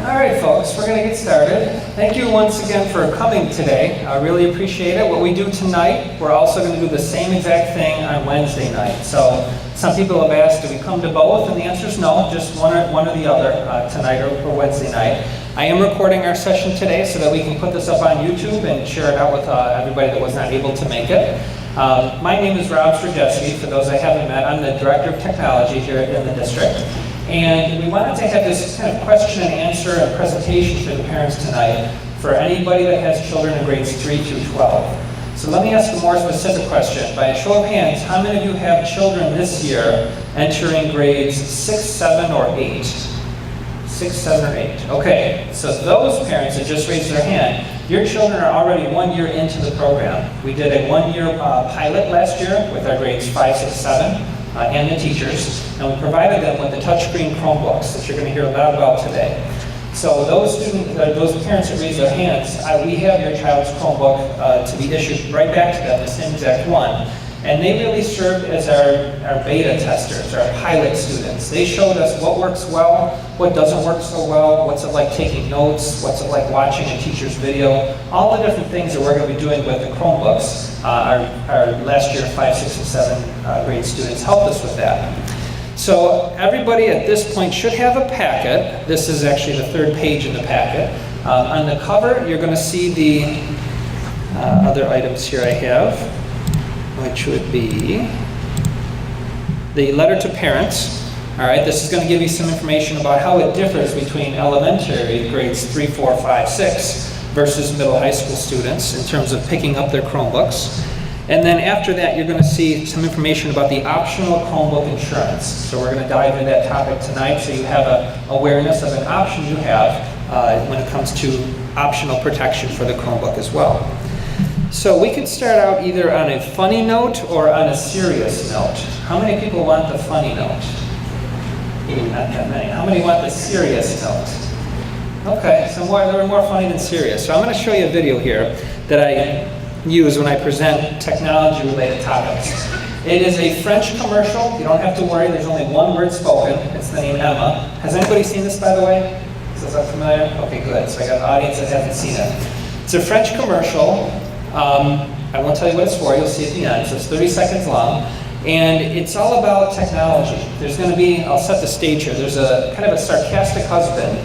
All right, folks, we're going to get started. Thank you once again for coming today. I really appreciate it. What we do tonight, we're also going to do the same exact thing on Wednesday night. So some people have asked, do we come to both? And the answer is no, just one or the other, tonight or Wednesday night. I am recording our session today so that we can put this up on YouTube and share it out with everybody that was not able to make it. My name is Zdrojewski. For those I haven't met, I'm the Director of Technology here in the district. And we wanted to have this kind of question and answer and presentation for the parents tonight for anybody that has children in grades 3 through 12. So let me ask a more specific question. By a show of hands, how many of you have children this year entering grades 6, 7, or 8? 6, 7, or 8. Okay, so those parents that just raised their hand, your children are already 1 year into the program. We did a 1-year pilot last year with our grades 5, 6, 7. And the teachers, and we provided them with the touchscreen Chromebooks that you're going to hear a lot about today. So those parents that raise their hands, we have your child's Chromebook to be issued right back to them, the same exact one. And they really served as our beta testers, our pilot students. They showed us what works well, what doesn't work so well, what's it like taking notes, what's it like watching a teacher's video, all the different things that we're going to be doing with the Chromebooks. Our last year 5, 6, and 7 grade students helped us with that. So everybody at this point should have a packet. This is actually the third page in the packet. On the cover, you're going to see the other items here I have, which would be the letter to parents. All right, this is going to give you some information about how it differs between elementary grades 3, 4, 5, 6 versus middle high school students in terms of picking up their Chromebooks. And then after that, you're going to see some information about the optional Chromebook Insurance. So we're going to dive into that topic tonight so you have an awareness of an option you have when it comes to optional protection for the Chromebook as well. So we could start out either on a funny note or on a serious note. How many people want the funny note? Not that many. How many want the serious note? Okay, so they're more funny than serious. So I'm going to show you a video here that I use when I present technology-related topics. It is a French commercial. You don't have to worry. There's only one word spoken. It's the name Emma. Has anybody seen this, by the way? Is that familiar? Okay, good. So I got an audience that hasn't seen it. It's a French commercial. I won't tell you what it's for. You'll see at the end. So it's 30 seconds long. And it's all about technology. There's going to be, I'll set the stage here. There's a kind of a sarcastic husband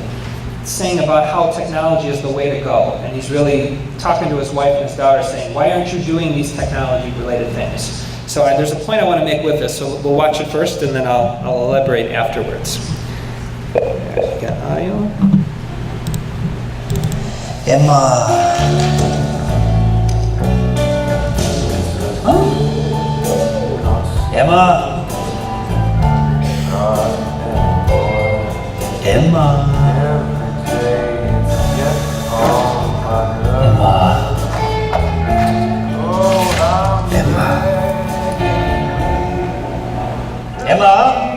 saying about how technology is the way to go. And he's really talking to his wife and his daughter saying, why aren't you doing these technology-related things? So there's a point I want to make with this. So we'll watch it first, and then I'll elaborate afterwards. Got audio. Emma. Emma. Emma. Emma.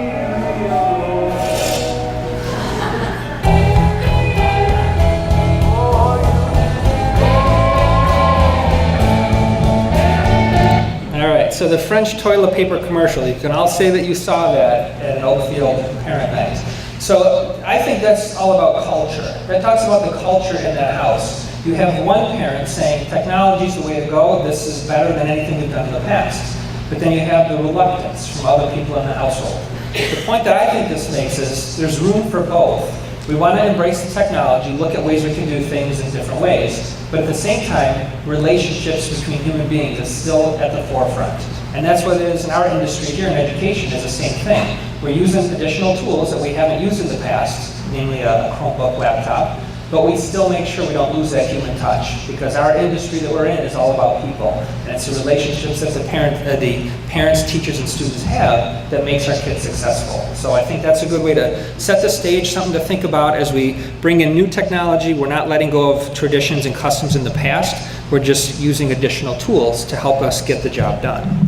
All right, so the French toilet paper commercial, you can all say that you saw that at an Oakfield parent night. So I think that's all about culture. That talks about the culture in that house. You have one parent saying, technology is the way to go, this is better than anything we've done in the past. But then you have the reluctance from other people in the household. The point that I think this makes is there's room for both. We want to embrace the technology, look at ways we can do things in different ways, but at the same time, relationships between human beings is still at the forefront. And that's what it is in our industry here in education, is the same thing. We're using additional tools that we haven't used in the past, namely a Chromebook laptop, but we still make sure we don't lose that human touch, because our industry that we're in is all about people. And it's the relationships that the parents, teachers, and students have that makes our kids successful. So I think that's a good way to set the stage, something to think about as we bring in new technology. We're not letting go of traditions and customs in the past. We're just using additional tools to help us get the job done.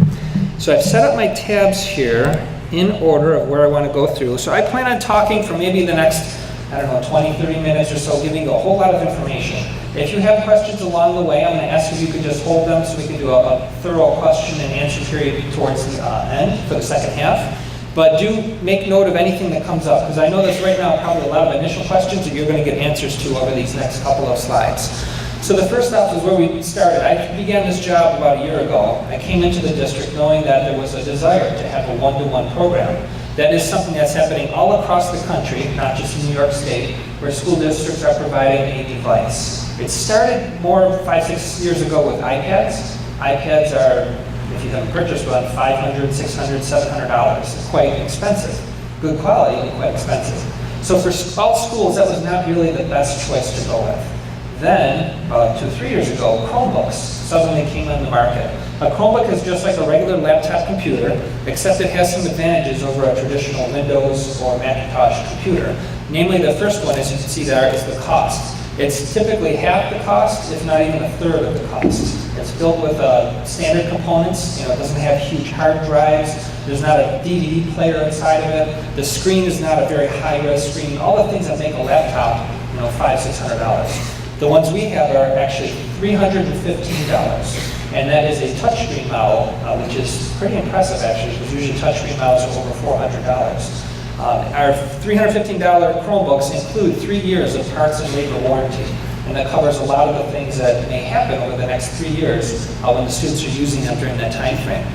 So I've set up my tabs here in order of where I want to go through. So I plan on talking for maybe the next 20, 30 minutes or so, giving you a whole lot of information. If you have questions along the way, I'm going to ask if you could just hold them so we can do a thorough question and answer period towards the end for the second half. But do make note of anything that comes up, because I know there's right now probably a lot of initial questions that you're going to get answers to over these next couple of slides. So the first off is where we started. I began this job about a year ago. I came into the district knowing that there was a desire to have a one-to-one program. That is something that's happening all across the country, not just in New York State, where school districts are providing a device. It started more 5-6 years ago with iPads. iPads are, if you haven't purchased one, $500, $600, $700. It's quite expensive. Good quality, but quite expensive. So for all schools, that was not really the best choice to go with. Then, about 2 or 3 years ago, Chromebooks suddenly came on the market. A Chromebook is just like a regular laptop computer, except it has some advantages over a traditional Windows or Macintosh computer. Namely, the first one, as you can see there, is the cost. It's typically half the cost, if not even a third of the cost. It's built with standard components. It doesn't have huge hard drives. There's not a DVD player inside of it. The screen is not a very high-res screen. All the things that make a laptop, $500-600. The ones we have are actually $315, and that is a touchscreen model, which is pretty impressive actually, because usually touchscreen models are over $400. Our $315 Chromebooks include 3 years of parts and labor warranty, and that covers a lot of the things that may happen over the next 3 years when the students are using them during that time frame.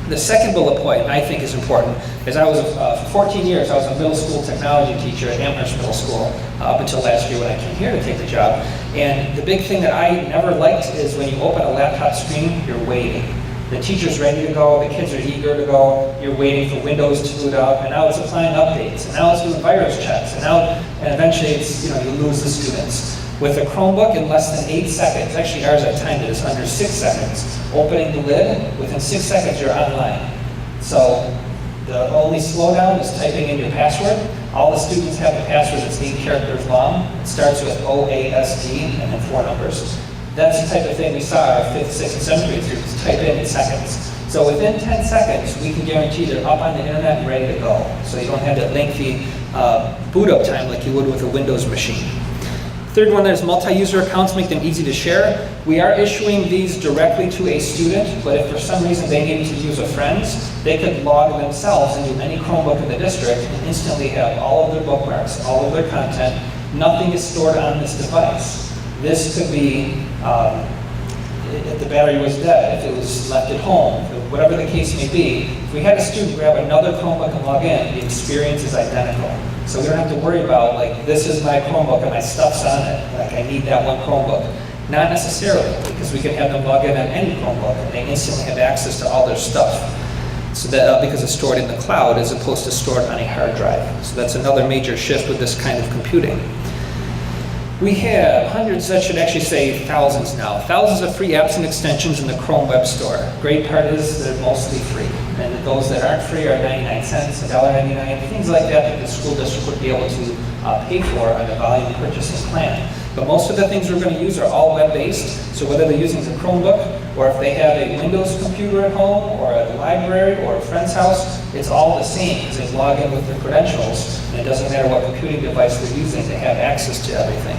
The second bullet point I think is important is I was, for 14 years, I was a middle school technology teacher at Amherst Middle School up until last year when I came here to take the job. And the big thing that I never liked is when you open a laptop screen, you're waiting. The teacher's ready to go, the kids are eager to go, you're waiting for Windows to boot up, and now it's applying updates, and now it's doing virus checks, and eventually it's, you lose the students. With a Chromebook, in less than 8 seconds, actually ours at timed it is under 6 seconds, opening the lid, within 6 seconds you're online. So the only slowdown is typing in your password. All the students have the password that's 8 characters long. It starts with OASD and then 4 numbers. That's the type of thing we saw our 5th, 6th, and 7th grade students type in seconds. So within 10 seconds, we can guarantee they're up on the internet and ready to go. So you don't have that lengthy boot up time like you would with a Windows machine. Third one, there's multi-user accounts, make them easy to share. We are issuing these directly to a student, but if for some reason they needed to use a friend's, they could log themselves into any Chromebook in the district and instantly have all of their bookmarks, all of their content. Nothing is stored on this device. This could be if the battery was dead, if it was left at home, whatever the case may be. If we had a student grab another Chromebook and log in, the experience is identical. So we don't have to worry about, like, this is my Chromebook and my stuff's on it. Like, I need that one Chromebook. Not necessarily, because we can have them log in on any Chromebook and they instantly have access to all their stuff. So that because it's stored in the cloud as opposed to stored on a hard drive. So that's another major shift with this kind of computing. We have hundreds, that should actually say thousands now, thousands of free apps and extensions in the Chrome Web Store. Great part is they're mostly free. And those that aren't free are 99 cents, $1.99, things like that the school district would be able to pay for on a volume purchasing plan. But most of the things we're going to use are all web-based, so whether they're using the Chromebook, or if they have a Windows computer at home, or at the library, or a friend's house, it's all the same, because they log in with their credentials, and it doesn't matter what computing device they're using, they have access to everything.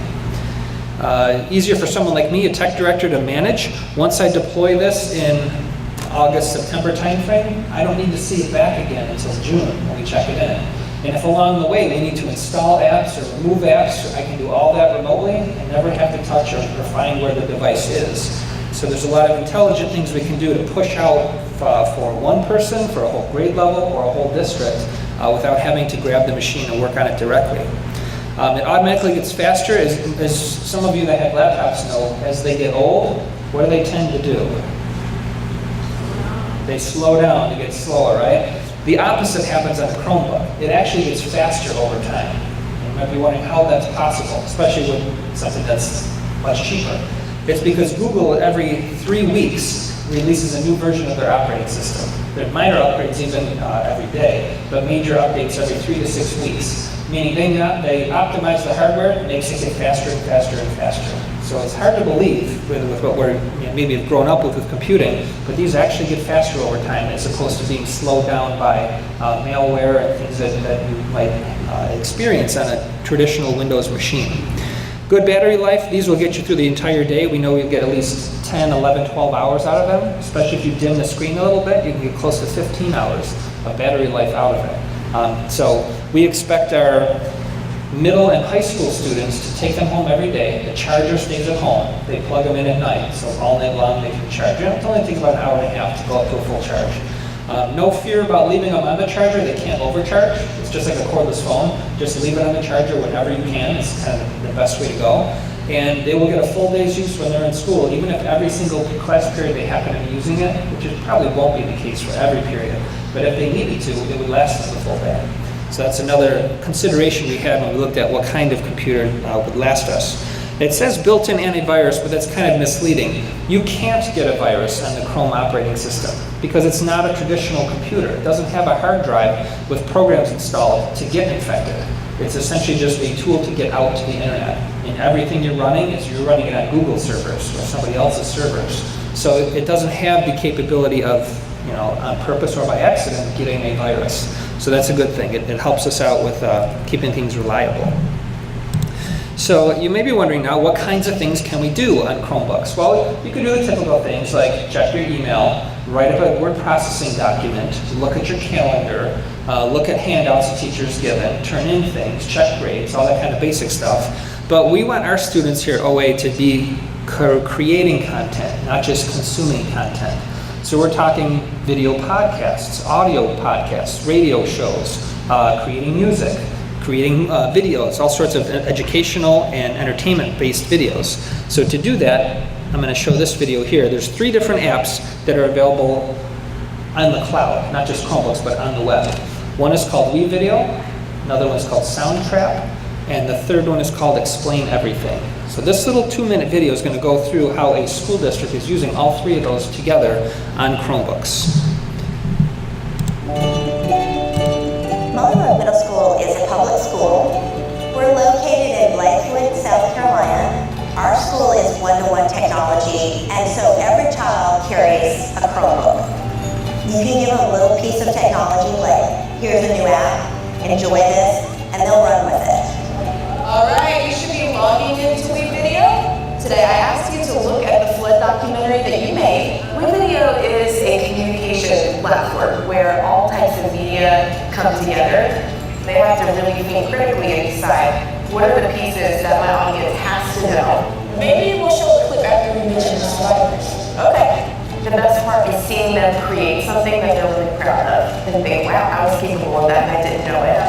Easier for someone like me, a tech director, to manage. Once I deploy this in August, September timeframe, I don't need to see it back again until June when we check it in. And if along the way we need to install apps or remove apps, I can do all that remotely and never have to touch or find where the device is. So there's a lot of intelligent things we can do to push out for one person, for a whole grade level, or a whole district without having to grab the machine and work on it directly. It automatically gets faster, as some of you that have laptops know. As they get old, what do they tend to do? They slow down, they get slower, right? The opposite happens on the Chromebook. It actually gets faster over time. You might be wondering how that's possible, especially with something that's much cheaper. It's because Google, every 3 weeks, releases a new version of their operating system. There are minor upgrades even every day, but major updates every 3 to 6 weeks. Meaning they optimize the hardware, and makes it get faster and faster and faster. So it's hard to believe with what we're maybe have grown up with computing, but these actually get faster over time as opposed to being slowed down by malware and things that you might experience on a traditional Windows machine. Good battery life, these will get you through the entire day. We know you'll get at least 10, 11, 12 hours out of them, especially if you dim the screen a little bit, you can get close to 15 hours of battery life out of it. So we expect our middle and high school students to take them home every day. The charger stays at home. They plug them in at night, so all night long they can charge. You don't only take about an hour and a half to go up to a full charge. No fear about leaving them on the charger. They can't overcharge. It's just like a cordless phone. Just leave it on the charger whenever you can. It's kind of the best way to go. And they will get a full day's use when they're in school, even if every single class period they happen to be using it, which it probably won't be the case for every period. But if they needed to, it would last them the full day. So that's another consideration we had when we looked at what kind of computer would last us. It says built-in antivirus, but that's kind of misleading. You can't get a virus on the Chrome operating system because it's not a traditional computer. It doesn't have a hard drive with programs installed to get infected. It's essentially just a tool to get out to the internet. And everything you're running running it on Google servers or somebody else's servers. So it doesn't have the capability of, on purpose or by accident, getting a virus. So that's a good thing. It helps us out with keeping things reliable. So you may be wondering now, what kinds of things can we do on Chromebooks? Well, you can do the typical things like check your email, write up a word processing document, look at your calendar, look at handouts the teacher's given, turn in things, check grades, all that kind of basic stuff. But we want our students here at OA to be creating content, not just consuming content. So we're talking video podcasts, audio podcasts, radio shows, creating music, creating videos, all sorts of educational and entertainment-based videos. So to do that, I'm going to show this video here. There's 3 different apps that are available on the cloud, not just Chromebooks, but on the web. One is called WeVideo, another one is called Soundtrap, and the third one is called Explain Everything. So this little 2-minute video is going to go through how a school district is using all 3 of those together on Chromebooks. Mullenweg Middle School is a public school. We're located in Lakewood, South Carolina. Our school is one-to-one technology, and so every child carries a Chromebook. You can give them a little piece of technology, like, here's a new app, enjoy this, and they'll run with it. All right, you should be logging into WeVideo. Today I asked you to look at the flood documentary that you made. WeVideo is a communication platform where all types of media come together. They have to really think critically and decide what are the pieces that my audience has to know. Maybe we'll show a clip after we mention the survivors. Okay. The best part is seeing them create something that they're really proud of and think, wow, I was capable of that and I didn't know it.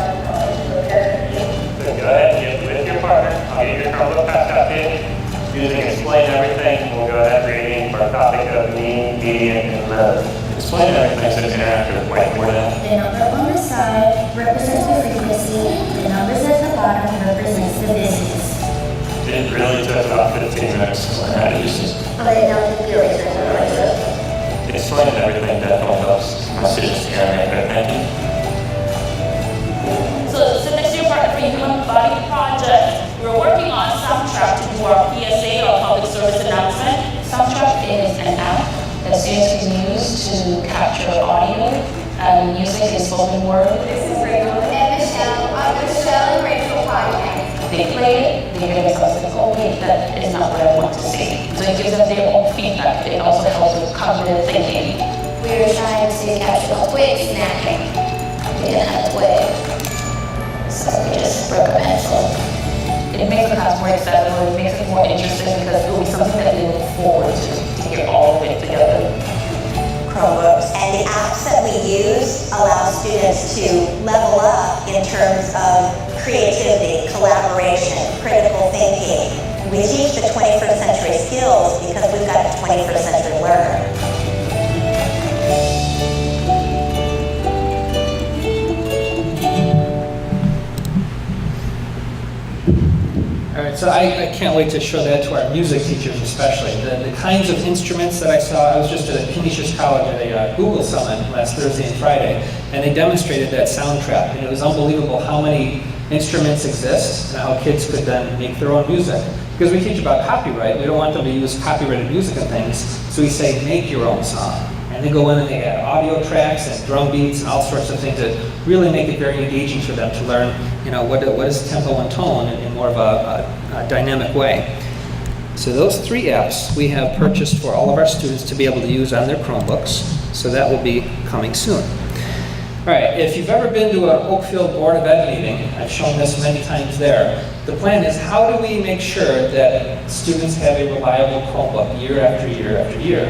Go ahead and get with your partner. I'll get your Chromebook passed out page. Using Explain Everything, we'll go ahead reading our topic of meaning, median, and love. Explain Everything is an interactive whiteboard app. The number on the side represents the frequency, the numbers at the bottom represents the business. It really took about 15 minutes to learn how to use it. But it doesn't feel like that. Explain Everything definitely helps my students here and there. Thank you. So next year, part of the Human Body Project, we're working on Soundtrap to do our PSA, our public service announcement. Soundtrap is an app that students can use to capture audio and music and spoken word. This is Rachel and Michelle on the Michelle and Rachel podcast. They play it, they hear themselves like, oh wait, that is not what I want to see. So it gives them their own feedback. It also helps with cognitive thinking. We're trying to capture a quick snapping. We didn't have to wait. So we just broke a pencil. It makes the class more accessible, it makes it more interesting because it will be something that they look forward to hear all of it together. Chromebooks. And the apps that we use allow students to level up in terms of creativity, collaboration, critical thinking. We teach the 21st century skills because we've got a 21st century learner. All right, so I can't wait to show that to our music teachers especially. The kinds of instruments that I saw, I was just at Canisius College at a Google Summit last Thursday and Friday, and they demonstrated that Soundtrap, and it was unbelievable how many instruments exist and how kids could then make their own music. Because we teach about copyright, we don't want them to use copyrighted music and things, so we say make your own song. And they go in and they add audio tracks and drum beats and all sorts of things that really make it very engaging for them to learn, what is tempo and tone in more of a dynamic way. So those 3 apps we have purchased for all of our students to be able to use on their Chromebooks, so that will be coming soon. All right, if you've ever been to an Oakfield Board of Ed meeting, I've shown this many times there, the plan is how do we make sure that students have a reliable Chromebook year after year after year?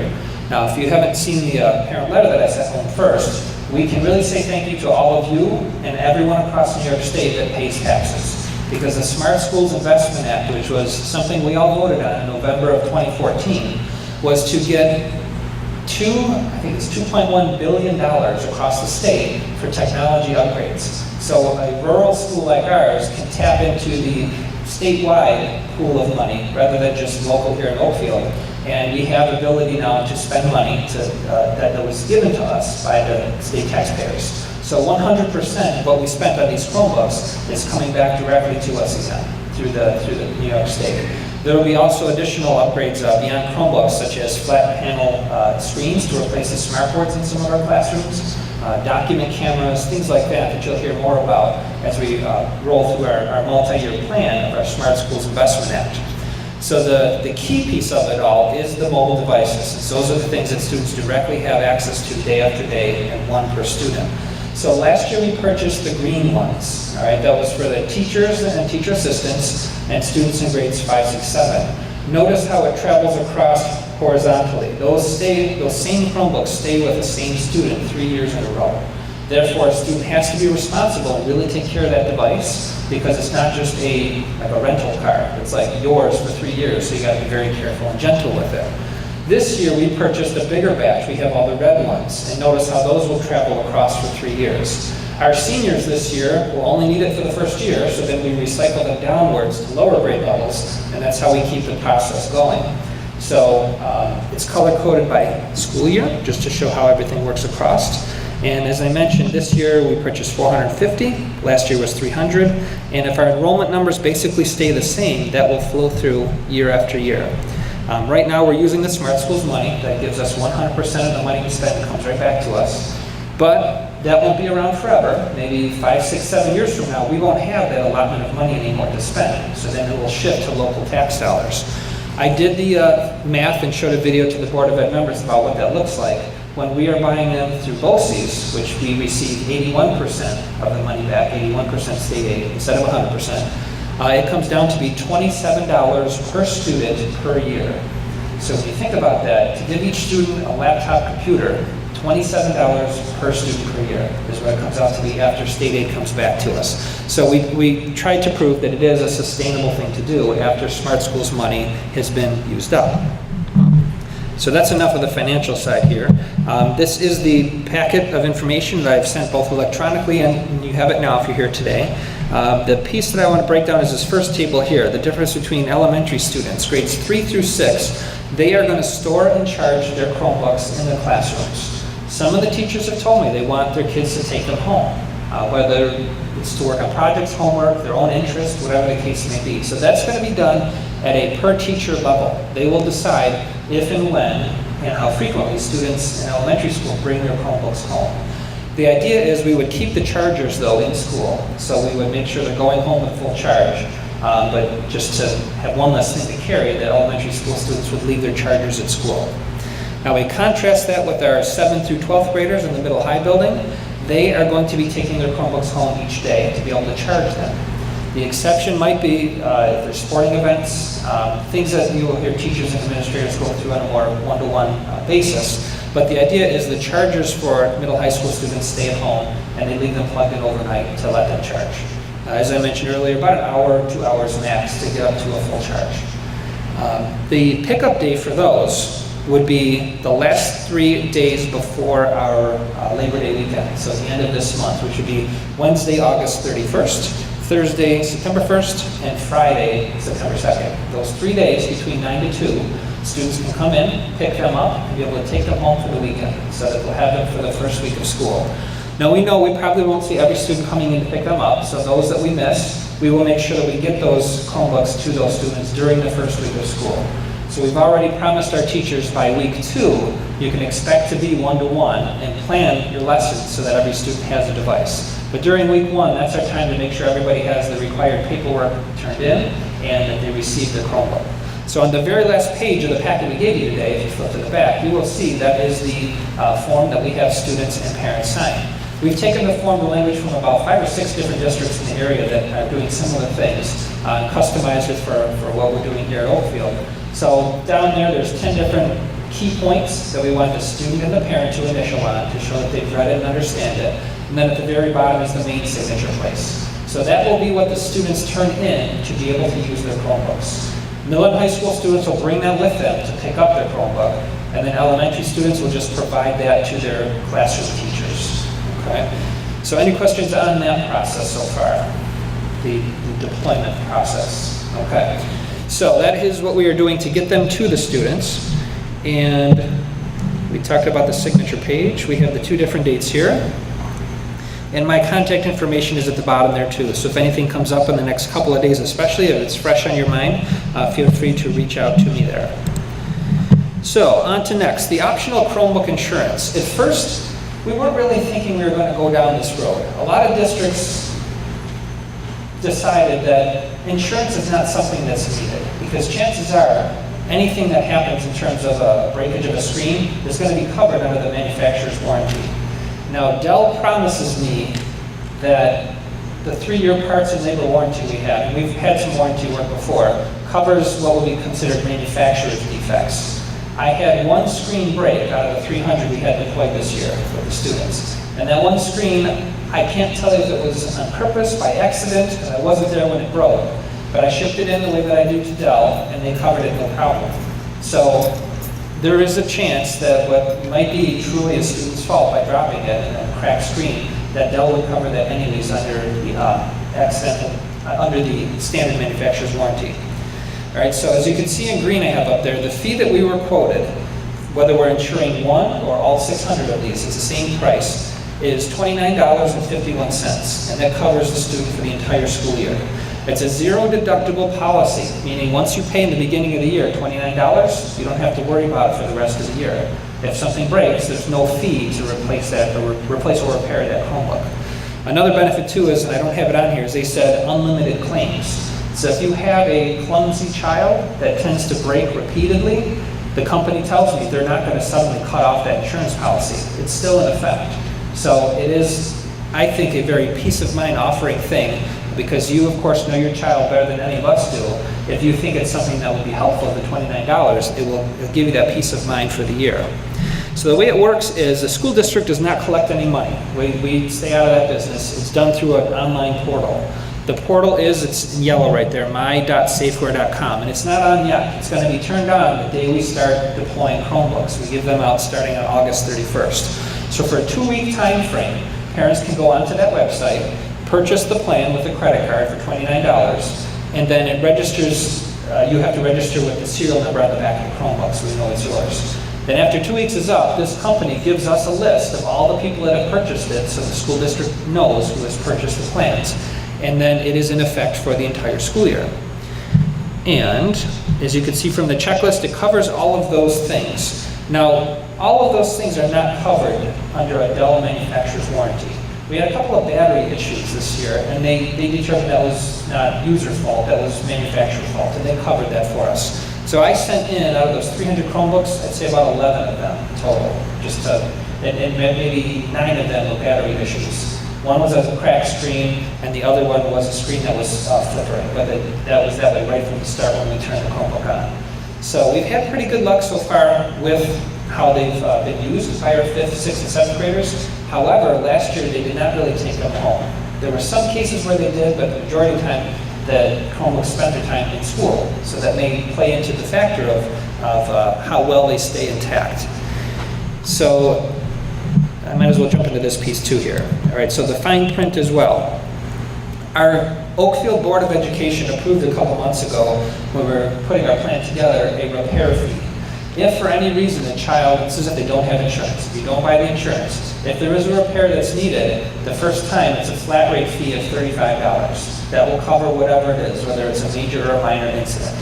Now, if you haven't seen the parent letter that I sent home first, we can really say thank you to all of you and everyone across New York State that pays taxes. Because the Smart Schools Investment Act, which was something we all voted on in November of 2014, was to get I think it's $2.1 billion across the state for technology upgrades. So a rural school like ours can tap into the statewide pool of money rather than just local here in Oakfield. And we have ability now to spend money that was given to us by the state taxpayers. So 100% of what we spent on these Chromebooks is coming back directly to us again through the New York State. There will be also additional upgrades beyond Chromebooks, such as flat panel screens to replace the smartboards in some of our classrooms, document cameras, things like that you'll hear more about as we roll through our multi-year plan of our Smart Schools Investment Act. So the key piece of it all is the mobile devices. So those are the things that students directly have access to day after day, and one per student. So last year we purchased the green ones, all right? That was for the teachers and teacher assistants and students in grades 5, 6, 7. Notice how it travels across horizontally. Those same Chromebooks stay with the same student 3 years in a row. Therefore, a student has to be responsible and really take care of that device because it's not just like a rental car. It's like yours for 3 years, so you gotta be very careful and gentle with it. This year we purchased a bigger batch. We have all the red ones, and notice how those will travel across for 3 years. Our seniors this year will only need it for the first year, so then we recycle them downwards to lower grade levels, and that's how we keep the process going. So it's color-coded by school year, just to show how everything works across. And as I mentioned, this year we purchased 450, last year was 300, and if our enrollment numbers basically stay the same, that will flow through year after year. Right now we're using the Smart Schools money. That gives us 100% of the money we spend comes right back to us. But that won't be around forever. Maybe 5, 6, 7 years from now, we won't have that allotment of money anymore to spend. So then it will shift to local tax dollars. I did the math and showed a video to the Board of Ed members about what that looks like. When we are buying them through OACS, which we receive 81% of the money back, 81% state aid instead of 100%, it comes down to be $27 per student per year. So when you think about that, to give each student a laptop computer, $27 per student per year is what it comes out to be after state aid comes back to us. So we tried to prove that it is a sustainable thing to do after Smart Schools money has been used up. So that's enough of the financial side here. This is the packet of information that I've sent both electronically and you have it now if you're here today. The piece that I want to break down is this first table here, the difference between elementary students, grades 3 through 6. They are going to store and charge their Chromebooks in the classrooms. Some of the teachers have told me they want their kids to take them home, whether it's to work on projects, homework, their own interest, whatever the case may be. So that's going to be done at a per teacher level. They will decide if and when and how frequently students in elementary school bring their Chromebooks home. The idea is we would keep the chargers though in school, so we would make sure they're going home with full charge, but just to have one less thing to carry, that elementary school students would leave their chargers at school. Now we contrast that with our 7th through 12th graders in the middle high building. They are going to be taking their Chromebooks home each day to be able to charge them. The exception might be if there's sporting events, things that you will hear teachers and administrators go through on a more one-to-one basis. But the idea is the chargers for middle high school students stay at home and they leave them plugged in overnight to let them charge. As I mentioned earlier, about an hour, 2 hours max to get up to a full charge. The pickup day for those would be the last 3 days before our Labor Day weekend, so at the end of this month, which would be Wednesday, August 31st, Thursday, September 1st, and Friday, September 2nd. Those 3 days between 9 to 2, students can come in, pick them up, and be able to take them home for the weekend, so that they'll have them for the first week of school. Now we know we probably won't see every student coming in to pick them up, so those that we miss, we will make sure that we get those Chromebooks to those students during the first week of school. So we've already promised our teachers by week 2, you can expect to be one-to-one and plan your lessons so that every student has a device. But during week 1, that's our time to make sure everybody has the required paperwork turned in and that they receive their Chromebook. So on the very last page of the packet we gave you today, if you flip to the back, you will see that is the form that we have students and parents sign. We've taken the form of language from about 5 or 6 different districts in the area that are doing similar things, customized it for what we're doing here at Oakfield. So down there's 10 different key points that we want the student and the parent to initial on to show that they've read it and understand it. And then at the very bottom is the main signature place. So that will be what the students turn in to be able to use their Chromebooks. Middle and high school students will bring that with them to pick up their Chromebook, and then elementary students will just provide that to their classroom teachers. Okay? So any questions on that process so far? The deployment process. Okay. So that is what we are doing to get them to the students. And we talked about the signature page. We have the 2 different dates here. And my contact information is at the bottom there too. So if anything comes up in the next couple of days, especially if it's fresh on your mind, feel free to reach out to me there. So on to next, the optional Chromebook insurance. At first, we weren't really thinking we were going to go down this road. A lot of districts decided that insurance is not something that's needed because chances are anything that happens in terms of a breakage of a screen is going to be covered under the manufacturer's warranty. Now, Dell promises me that the 3-year parts and labor warranty we have, and we've had some warranty work before, covers what would be considered manufacturer's defects. I had 1 screen break out of the 300 we had deployed this year for the students. And that 1 screen, I can't tell you if it was on purpose, by accident, because I wasn't there when it broke, but I shipped it in the way that I do to Dell, and they covered it no problem. So there is a chance that what might be truly a student's fault by dropping it in a cracked screen, that Dell would cover that anyways under the standard manufacturer's warranty. All right, so as you can see in green I have up there, the fee that we were quoted, whether we're insuring 1 or all 600 of these, it's the same price, is $29.51, and that covers the student for the entire school year. It's a 0 deductible policy, meaning once you pay in the beginning of the year $29, you don't have to worry about it for the rest of the year. If something breaks, there's no fee to replace that or replace or repair that Chromebook. Another benefit too is, and I don't have it on here, is they said unlimited claims. So if you have a clumsy child that tends to break repeatedly, the company tells me they're not going to suddenly cut off that insurance policy. It's still in effect. So it is, I think, a very peace of mind offering thing, because you, of course, know your child better than any of us do. If you think it's something that would be helpful, the $29, it'll give you that peace of mind for the year. So the way it works is the school district does not collect any money. We stay out of that business. It's done through an online portal. The portal it's in yellow right there, my.safeware.com, and it's not on yet. It's going to be turned on the day we start deploying Chromebooks. We give them out starting on August 31st. So for a 2-week time frame, parents can go onto that website, purchase the plan with a credit card for $29, and then it registers, you have to register with the serial number on the back of the Chromebook so we know it's yours. Then after 2 weeks is up, this company gives us a list of all the people that have purchased it so the school district knows who has purchased the plans. And then it is in effect for the entire school year. And as you can see from the checklist, it covers all of those things. Now, all of those things are not covered under a Dell manufacturer's warranty. We had a couple of battery issues this year, and they determined that was not user's fault, that was manufacturer's fault, and they covered that for us. So I sent in, out of those 300 Chromebooks, I'd say about 11 of them total, and maybe 9 of them were battery issues. One was a cracked screen, and the other one was a screen that was flickering, but that was that way right from the start when we turned the Chromebook on. So we've had pretty good luck so far with how they've been used by our 5th, 6th, and 7th graders. However, last year they did not really take them home. There were some cases where they did, but the majority of the time the Chromebooks spent their time in school. So that may play into the factor of how well they stay intact. So I might as well jump into this piece too here. All right, so the fine print as well. Our Oakfield Board of Education approved a couple months ago when we were putting our plan together a repair fee. If for any reason the child, this is if they don't have insurance, if you don't buy the insurance, if there is a repair that's needed, the first time it's a flat rate fee of $35. That will cover whatever it is, whether it's a major or a minor incident.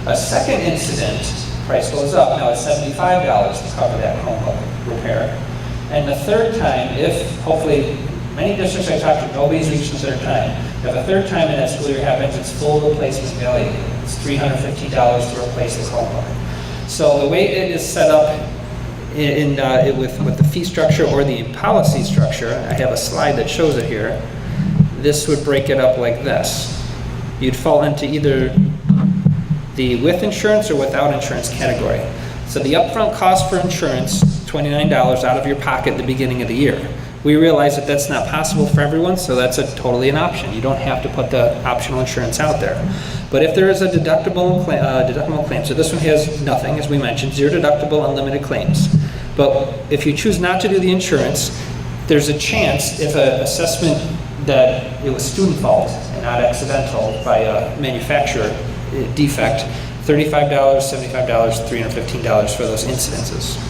A second incident, price goes up, now it's $75 to cover that Chromebook repair. And the third time, if hopefully, many districts I talked to, nobody's reached the third time. If a third time in that school year happens, it's full replacement value. It's $350 to replace the Chromebook. So the way it is set up with the fee structure or the policy structure, I have a slide that shows it here, this would break it up like this. You'd fall into either the with insurance or without insurance category. So the upfront cost for insurance, $29 out of your pocket at the beginning of the year. We realize that that's not possible for everyone, so that's totally an option. You don't have to put the optional insurance out there. But if there is a deductible claim, so this one has nothing, as we mentioned, zero deductible, unlimited claims. But if you choose not to do the insurance, there's a chance if an assessment that it was student fault and not accidental by a manufacturer defect, $35, $75, $315 for those incidences.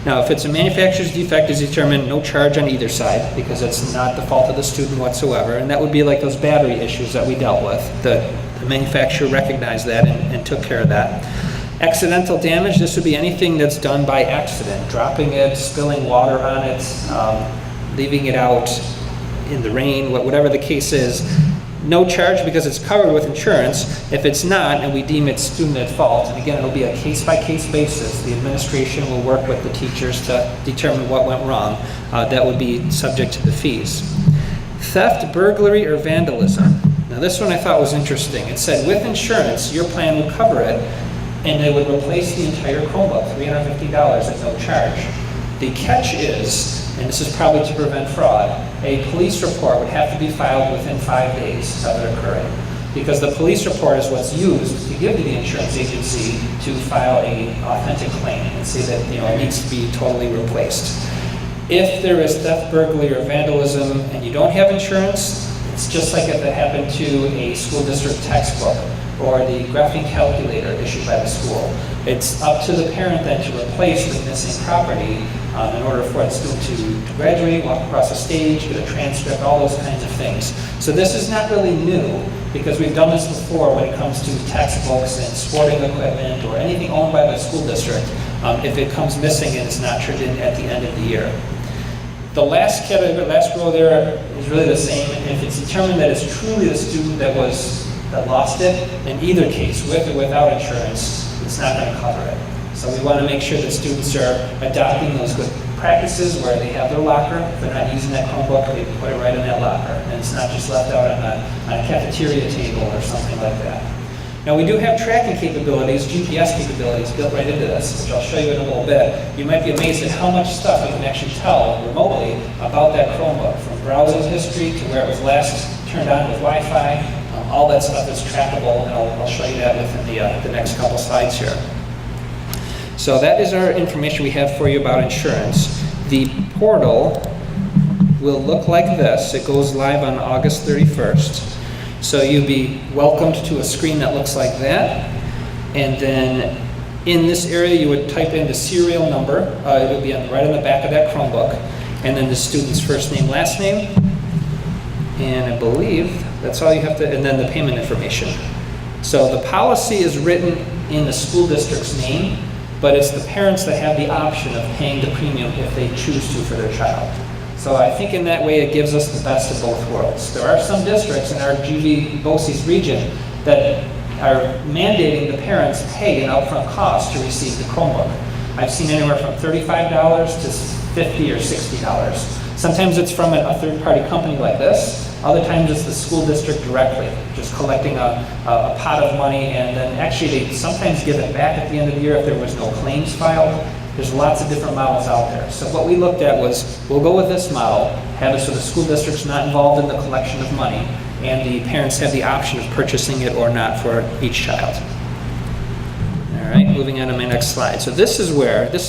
Now, if it's a manufacturer's defect is determined, no charge on either side because it's not the fault of the student whatsoever, and that would be like those battery issues that we dealt with. The manufacturer recognized that and took care of that. Accidental damage, this would be anything that's done by accident, dropping it, spilling water on it, leaving it out in the rain, whatever the case is. No charge because it's covered with insurance. If it's not, and we deem it student at fault, and again, it'll be a case-by-case basis. The administration will work with the teachers to determine what went wrong. That would be subject to the fees. Theft, burglary, or vandalism. Now this one I thought was interesting. It said with insurance, your plan would cover it, and they would replace the entire Chromebook, $350 at no charge. The catch is, and this is probably to prevent fraud, a police report would have to be filed within 5 days of it occurring. Because the police report is what's used to give to the insurance agency to file an authentic claim and say that it needs to be totally replaced. If there is theft, burglary, or vandalism and you don't have insurance, it's just like if it happened to a school district textbook or the graphing calculator issued by the school. It's up to the parent then to replace the missing property in order for the student to graduate, walk across the stage, get a transcript, all those kinds of things. So this is not really new because we've done this before when it comes to textbooks and sporting equipment or anything owned by the school district. If it comes missing and it's not turned in at the end of the year. The last category, last row there is really the same. If it's determined that it's truly the student that lost it, in either case, with or without insurance, it's not going to cover it. So we want to make sure that students are adopting those good practices where they have their locker. If they're not using that Chromebook, they put it right in that locker. And it's not just left out on a cafeteria table or something like that. Now we do have tracking capabilities, GPS capabilities built right into this, which I'll show you in a little bit. You might be amazed at how much stuff we can actually tell remotely about that Chromebook, from browsing history to where it was last turned on with Wi-Fi. All that stuff is trackable, and I'll show you that within the next couple slides here. So that is our information we have for you about insurance. The portal will look like this. It goes live on August 31st. So you'll be welcomed to a screen that looks like that. And then in this area, you would type in the serial number. It would be right on the back of that Chromebook. And then the student's first name, last name. And I believe that's all you have to, and then the payment information. So the policy is written in the school district's name, but it's the parents that have the option of paying the premium if they choose to for their child. So I think in that way it gives us the best of both worlds. There are some districts in our GV-BOCES region that are mandating the parents pay an upfront cost to receive the Chromebook. I've seen anywhere from $35 to $50 or $60. Sometimes it's from a third-party company like this. Other times it's the school district directly, just collecting a pot of money, and then actually they sometimes give it back at the end of the year if there was no claims filed. There's lots of different models out there. So what we looked at was, we'll go with this model, have it so the school district's not involved in the collection of money, and the parents have the option of purchasing it or not for each child. All right, moving on to my next slide. So this is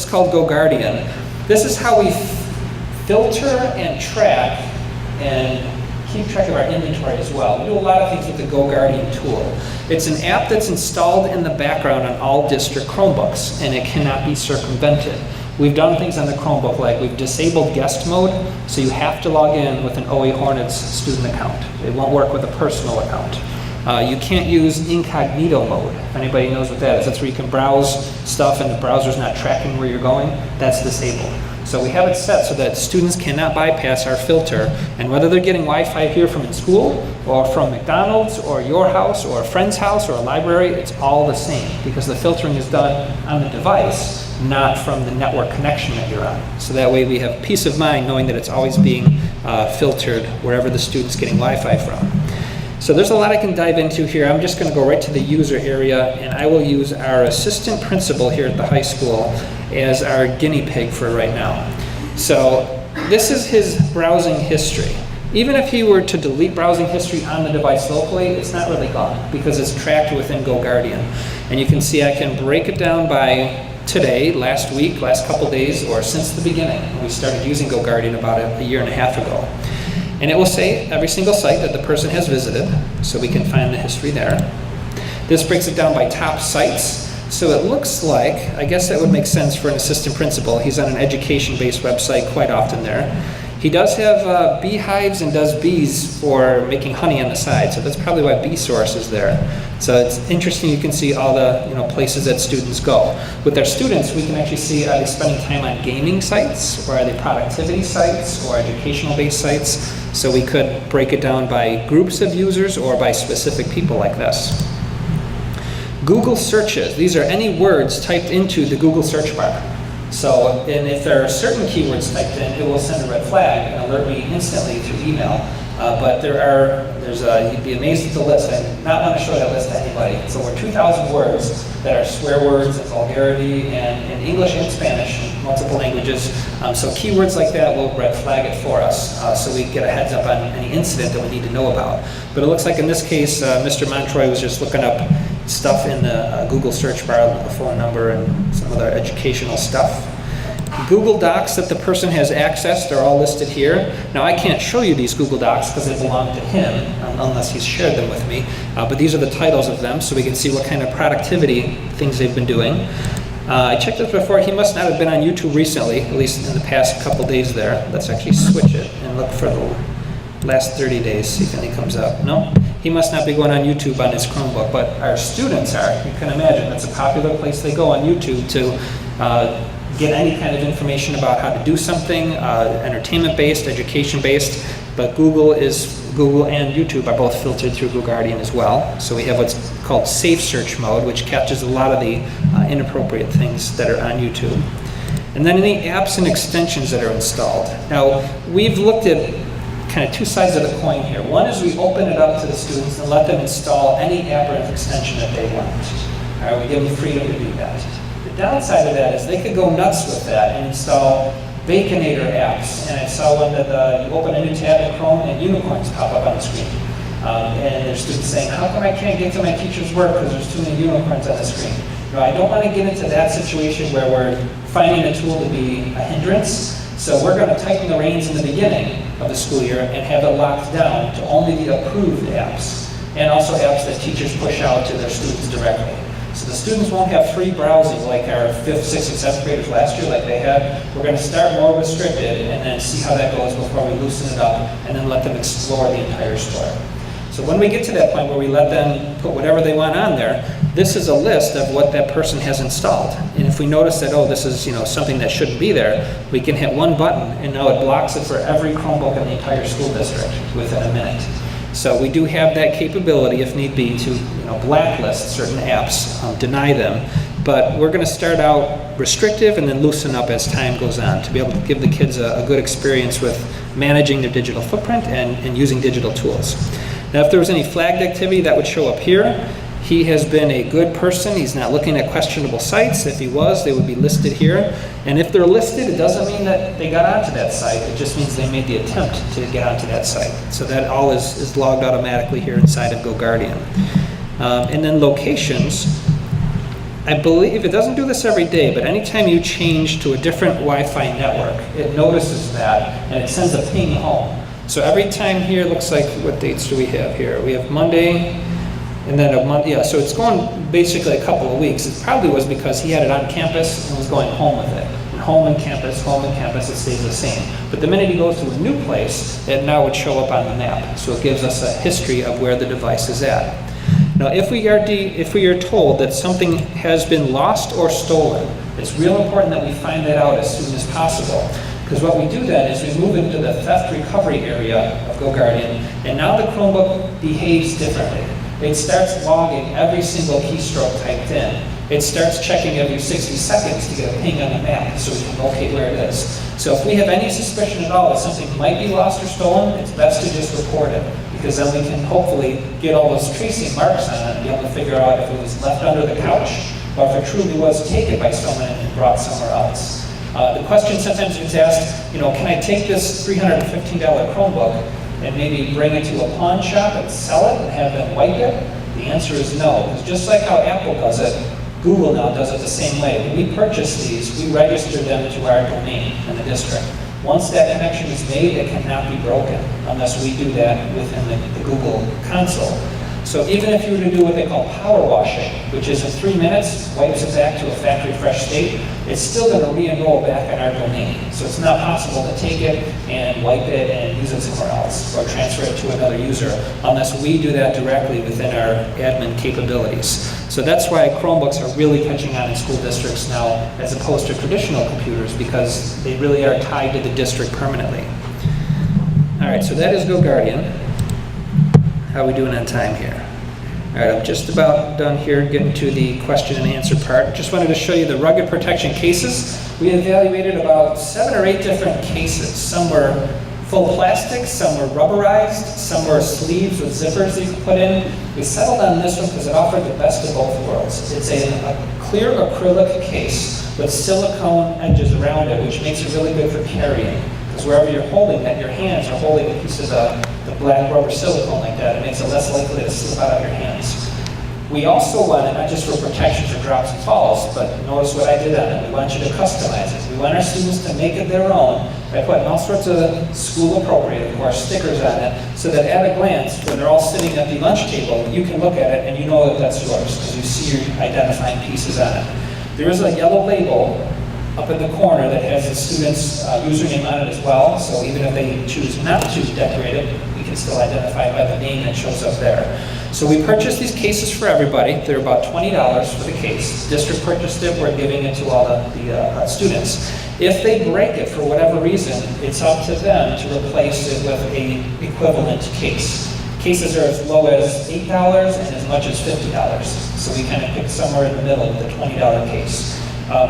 called GoGuardian. This is how we filter and track and keep track of our inventory as well. We do a lot of things with the GoGuardian tool. It's an app that's installed in the background on all district Chromebooks, and it cannot be circumvented. We've done things on the Chromebook like we've disabled guest mode, so you have to log in with an OA Hornets student account. It won't work with a personal account. You can't use incognito mode. If anybody knows what that is, that's where you can browse stuff and the browser's not tracking where you're going. That's disabled. So we have it set so that students cannot bypass our filter, and whether they're getting Wi-Fi here from in school, or from McDonald's, or your house, or a friend's house, or a library, it's all the same, because the filtering is done on the device, not from the network connection that you're on. So that way we have peace of mind knowing that it's always being filtered wherever the student's getting Wi-Fi from. So there's a lot I can dive into here. I'm just going to go right to the user area, and I will use our assistant principal here at the high school as our guinea pig for right now. So this is his browsing history. Even if he were to delete browsing history on the device locally, it's not really gone because it's tracked within GoGuardian. And you can see I can break it down by today, last week, last couple days, or since the beginning. We started using GoGuardian about a year and a half ago. And it will say every single site that the person has visited, so we can find the history there. This breaks it down by top sites. So it looks like, I guess that would make sense for an assistant principal. He's on an education-based website quite often there. He does have beehives and does bees for making honey on the side, so that's probably why Bee Source is there. So it's interesting, you can see all the places that students go. With our students, we can actually see, are they spending time on gaming sites, or are they productivity sites, or educational-based sites? So we could break it down by groups of users or by specific people like this. Google searches, these are any words typed into the Google search bar. So, and if there are certain keywords typed in, it will send a red flag and alert me instantly through email. But you'd be amazed at the list. I do not want to show that list to anybody. It's over 2,000 words that are swear words and vulgarity, and in English and Spanish, in multiple languages. So keywords like that will red flag it for us, so we get a heads up on any incident that we need to know about. But it looks like in this case, Mr. Montroy was just looking up stuff in the Google search bar, a phone number and some other educational stuff. Google Docs that the person has accessed are all listed here. Now I can't show you these Google Docs because they belong to him unless he's shared them with me, but these are the titles of them so we can see what kind of productivity things they've been doing. I checked this before, he must not have been on YouTube recently, at least in the past couple days there. Let's actually switch it and look for the last 30 days, see if anything comes up. No, he must not be going on YouTube on his Chromebook, but our students are. You can imagine, it's a popular place they go on YouTube to get any kind of information about how to do something, entertainment-based, education-based, but Google and YouTube are both filtered through GoGuardian as well. So we have what's called safe search mode, which captures a lot of the inappropriate things that are on YouTube. And then any apps and extensions that are installed. Now, we've looked at kind of two sides of the coin here. One is we open it up to the students and let them install any app or extension that they want. All right, we give them freedom to do that. The downside of that is they could go nuts with that and install Baconator apps. And I saw one that you open a new tab in Chrome and unicorns pop up on the screen. And there's students saying, how come I can't get to my teacher's work because there's too many unicorns on the screen? I don't want to get into that situation where we're finding a tool to be a hindrance. So we're going to tighten the reins in the beginning of the school year and have it locked down to only the approved apps, and also apps that teachers push out to their students directly. So the students won't have free browsing like our 5th, 6th, and 7th graders last year like they had. We're going to start more restricted and then see how that goes before we loosen it up and then let them explore the entire store. So when we get to that point where we let them put whatever they want on there, this is a list of what that person has installed. And if we notice that, oh, this is something that shouldn't be there, we can hit one button and now it blocks it for every Chromebook in the entire school district within a minute. So we do have that capability, if need be, to blacklist certain apps, deny them. But we're going to start out restrictive and then loosen up as time goes on to be able to give the kids a good experience with managing their digital footprint and using digital tools. Now, if there was any flagged activity, that would show up here. He has been a good person. He's not looking at questionable sites. If he was, they would be listed here. And if they're listed, it doesn't mean that they got onto that site. It just means they made the attempt to get onto that site. So that all is logged automatically here inside of GoGuardian. And then locations. I believe it doesn't do this every day, but anytime you change to a different Wi-Fi network, it notices that and it sends a ping home. So every time here, looks like, what dates do we have here? We have Monday, and then a month, yeah, so it's going basically a couple of weeks. It probably was because he had it on campus and was going home with it. And home and campus, it stays the same. But the minute he goes to a new place, it now would show up on the map. So it gives us a history of where the device is at. Now, if we are told that something has been lost or stolen, It's real important that we find that out as soon as possible. Because what we do then is we move into the theft recovery area of GoGuardian, and now the Chromebook behaves differently. It starts logging every single keystroke typed in. It starts checking every 60 seconds to get a ping on the map so we can locate where it is. So if we have any suspicion at all that something might be lost or stolen, it's best to just report it, because then we can hopefully get all those tracing marks on it and be able to figure out if it was left under the couch or if it truly was taken by someone and brought somewhere else. The question sometimes gets asked, can I take this $315 Chromebook and maybe bring it to a pawn shop and sell it and have them wipe it? The answer is no, because just like how Apple does it, Google now does it the same way. When we purchase these, we register them to our domain in the district. Once that connection is made, it cannot be broken unless we do that within the Google console. So even if you were to do what they call power washing, which is in 3 minutes, wipes it back to a factory fresh state, it's still going to re-enroll back on our domain. So it's not possible to take it and wipe it and use it somewhere else or transfer it to another user unless we do that directly within our admin capabilities. So that's why Chromebooks are really catching on in school districts now as opposed to traditional computers, because they really are tied to the district permanently. All right, so that is GoGuardian. How are we doing on time here? All right, I'm just about done here getting to the question and answer part. Just wanted to show you the rugged protection cases. We evaluated about 7 or 8 different cases. Some were full plastic, some were rubberized, some were sleeves with zippers that you could put in. We settled on this one because it offered the best of both worlds. It's a clear acrylic case with silicone edges around it, which makes it really good for carrying. Because wherever you're holding it, your hands are holding a piece of the black rubber silicone like that. It makes it less likely to slip out of your hands. We also wanted, not just for protection for drops and falls, but notice what I did on it. We want you to customize it. We want our students to make it their own by putting all sorts of school-appropriate, of course, stickers on it, so that at a glance, when they're all sitting at the lunch table, you can look at it and you know that that's yours, because you see your identifying pieces on it. There is a yellow label up in the corner that has the student's username on it as well, so even if they choose not to decorate it, we can still identify it by the name that shows up there. So we purchased these cases for everybody. They're about $20 for the case. The district purchased it, we're giving it to all the students. If they break it for whatever reason, it's up to them to replace it with an equivalent case. Cases are as low as $8 and as much as $50. So we kind of picked somewhere in the middle with the $20 case.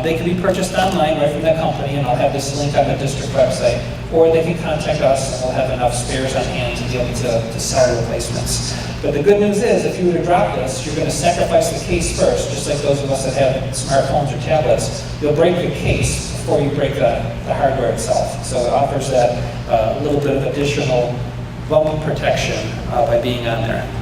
They can be purchased online right from the company, and I'll have this link on the district website, or they can contact us and we'll have enough spares on hand to be able to sell replacements. But the good news is, if you were to drop this, you're going to sacrifice the case first, just like those of us that have smartphones or tablets. You'll break the case before you break the hardware itself. So it offers that little bit of additional bump protection by being on there.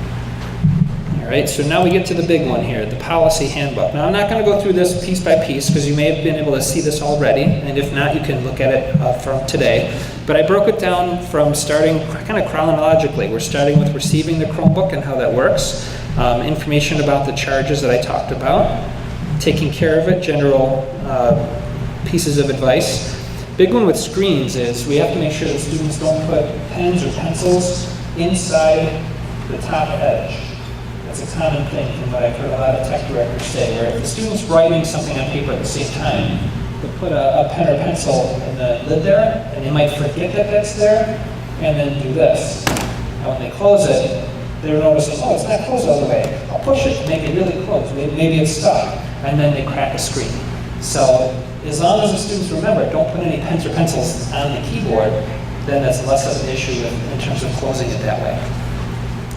All right, so now we get to the big one here, the policy handbook. Now I'm not going to go through this piece by piece because you may have been able to see this already, and if not, you can look at it from today. But I broke it down from starting kind of chronologically. We're starting with receiving the Chromebook and how that works, information about the charges that I talked about, taking care of it, general pieces of advice. Big one with screens is we have to make sure that students don't put pens or pencils inside the top edge. That's a common thing from what I've heard a lot of tech directors say, where if the student's writing something on paper at the same time, they'll put a pen or pencil in the lid there, and they might forget that that's there, and then do this. And when they close it, they're noticing, oh, it's not closed all the way. I'll push it to make it really close. Maybe it's stuck. And then they crack a screen. So as long as the students remember, don't put any pens or pencils on the keyboard, then that's less of an issue in terms of closing it that way.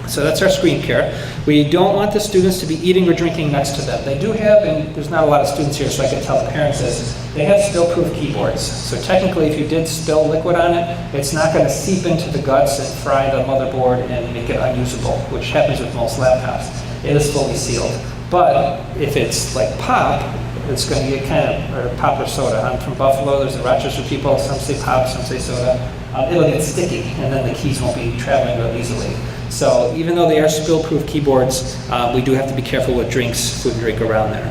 So that's our screen care. We don't want the students to be eating or drinking next to them. They do have, and there's not a lot of students here, so I can tell the parents this, they have spill-proof keyboards. So technically, if you did spill liquid on it, it's not going to seep into the guts and fry the motherboard and make it unusable, which happens with most laptops. It is fully sealed. But if it's like pop, it's going to get kind of, or pop or soda. I'm from Buffalo, there's the Rochester people, some say pop, some say soda. It'll get sticky, and then the keys won't be traveling real easily. So even though they are spill-proof keyboards, we do have to be careful with drinks, food and drink around there.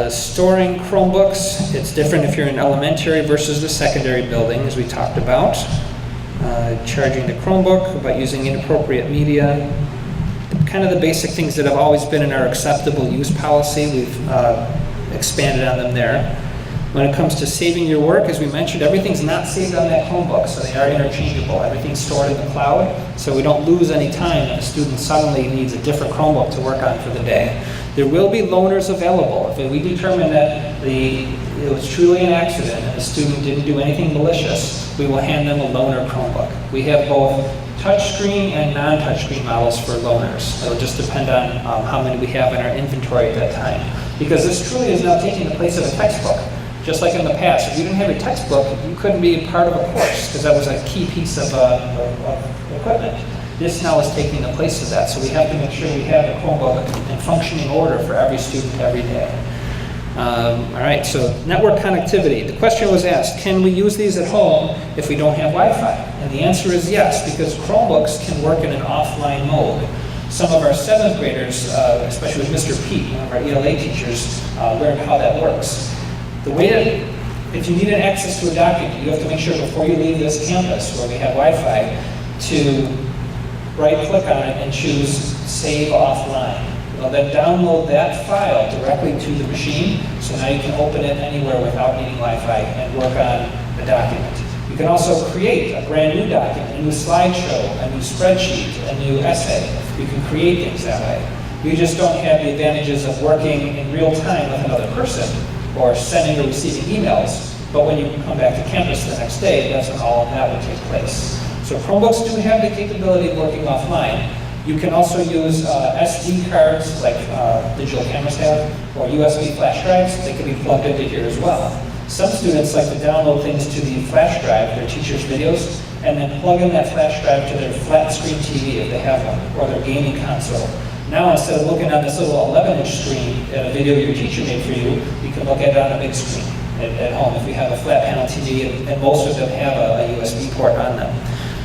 Storing Chromebooks, it's different if you're in elementary versus the secondary building, as we talked about. Charging the Chromebook, about using inappropriate media. Kind of the basic things that have always been in our acceptable use policy. We've expanded on them there. When it comes to saving your work, as we mentioned, everything's not saved on that Chromebook, so they are interchangeable. Everything's stored in the cloud, so we don't lose any time if a student suddenly needs a different Chromebook to work on for the day. There will be loaners available. If we determine that it was truly an accident and the student didn't do anything malicious, we will hand them a loaner Chromebook. We have both touchscreen and non-touchscreen models for loaners. It'll just depend on how many we have in our inventory at that time. Because this truly is now taking the place of a textbook. Just like in the past, if you didn't have a textbook, you couldn't be part of a course because that was a key piece of equipment. This now is taking the place of that, so we have to make sure we have a Chromebook in functioning order for every student every day. All right, so network connectivity. The question was asked, can we use these at home if we don't have Wi-Fi? And the answer is yes, because Chromebooks can work in an offline mode. Some of our 7th graders, especially with Mr. Pete, one of our ELA teachers, learned how that works. The way that, if you need an access to a document, you have to make sure before you leave this campus where we have Wi-Fi to right-click on it and choose Save Offline. It'll then download that file directly to the machine, so now you can open it anywhere without needing Wi-Fi and work on the document. You can also create a brand new document, a new slideshow, a new spreadsheet, a new essay. You can create things that way. You just don't have the advantages of working in real time with another person or sending or receiving emails, but when you come back to campus the next day, that's when all of that would take place. So Chromebooks do have the capability of working offline. You can also use SD cards like digital cameras have, or USB flash drives. They can be plugged into here as well. Some students like to download things to the flash drive, their teacher's videos, and then plug in that flash drive to their flat screen TV if they have one, or their gaming console. Now, instead of looking on this little 11-inch screen at a video your teacher made for you, you can look at it on a big screen at home if you have a flat panel TV, and most of them have a USB port on them.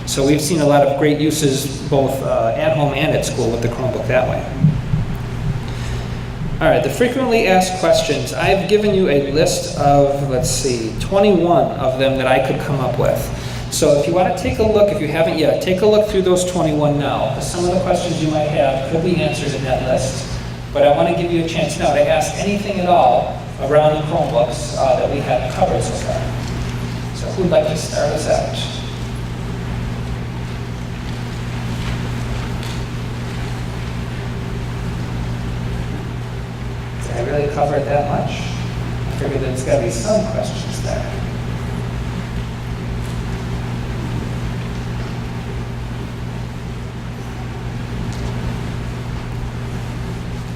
So we've seen a lot of great uses both at home and at school with the Chromebook that way. All right, the frequently asked questions. I've given you a list of, 21 of them that I could come up with. So if you want to take a look, if you haven't yet, take a look through those 21 now, because some of the questions you might have could be answered in that list. But I want to give you a chance now to ask anything at all around the Chromebooks that we have covered so far. So who'd like to start us out? Did I really cover it that much? I figured there's got to be some questions there.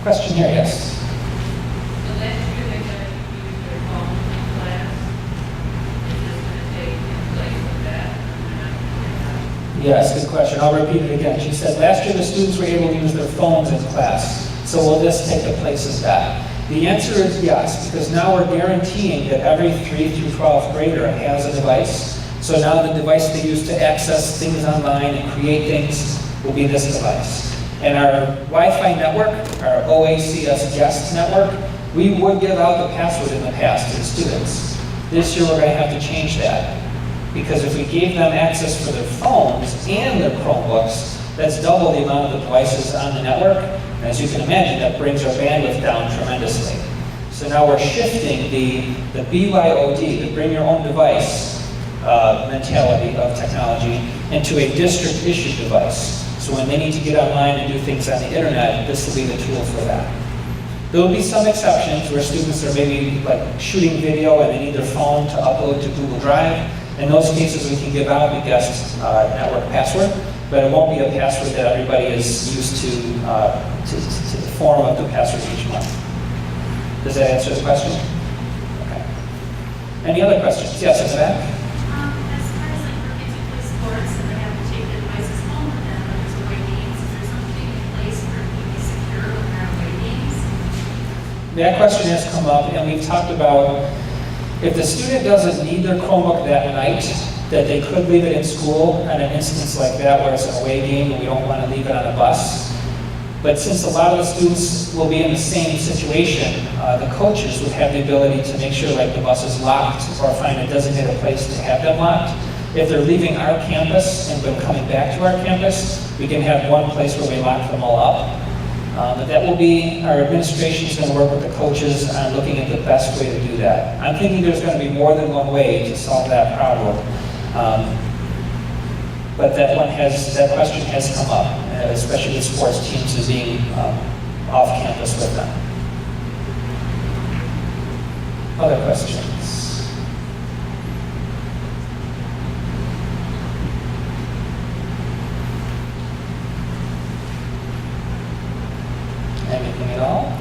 Question here, yes? So last year they said you use their phone in class. Is this going to take place of that? Yes, good question. I'll repeat it again. She said last year the students were able to use their phones in class. So will this take the place of that? The answer is yes, because now we're guaranteeing that every 3 through 12th grader has a device. So now the device they use to access things online and create things will be this device. And our Wi-Fi network, our OACS guest network, we would give out the password in the past to the students. This year we're going to have to change that. Because if we gave them access for their phones and their Chromebooks, that's double the amount of the devices on the network. And as you can imagine, that brings our bandwidth down tremendously. So now we're shifting the BYOD, the bring your own device mentality of technology, into a district issued device. So when they need to get online and do things on the internet, this will be the tool for that. There will be some exceptions where students are maybe like shooting video and they need their phone to upload to Google Drive. In those cases, we can give out the guest network password, but it won't be a password that everybody is used to the form of the password each month. Does that answer the question? Okay. Any other questions? Yes, in the back. As far as like for kids who play sports and they have to take their devices home with them when there's away games, is there something in place for it to be secure when they're away games? That question has come up, and we've talked about if the student doesn't need their Chromebook that night, that they could leave it in school at an instance like that where it's an away game and we don't want to leave it on a bus. But since a lot of the students will be in the same situation, the coaches would have the ability to make sure like the bus is locked or find a designated place to have them locked. If they're leaving our campus and then coming back to our campus, we can have one place where we lock them all up. But that will be, our administration is going to work with the coaches on looking at the best way to do that. I'm thinking there's going to be more than one way to solve that problem. But that question has come up, especially with sports teams and being off campus with them. Other questions? Anything at all?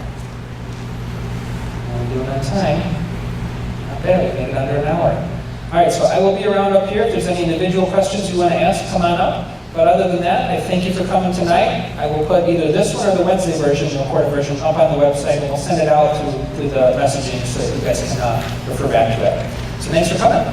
We'll do it on time. Not bad, we made it under an hour. All right, so I will be around up here. If there's any individual questions you want to ask, come on up. But other than that, I thank you for coming tonight. I will put either this one or the Wednesday version, the recorded version, up on the website, and we'll send it out through the messaging so that you guys can refer back to it. So thanks for coming.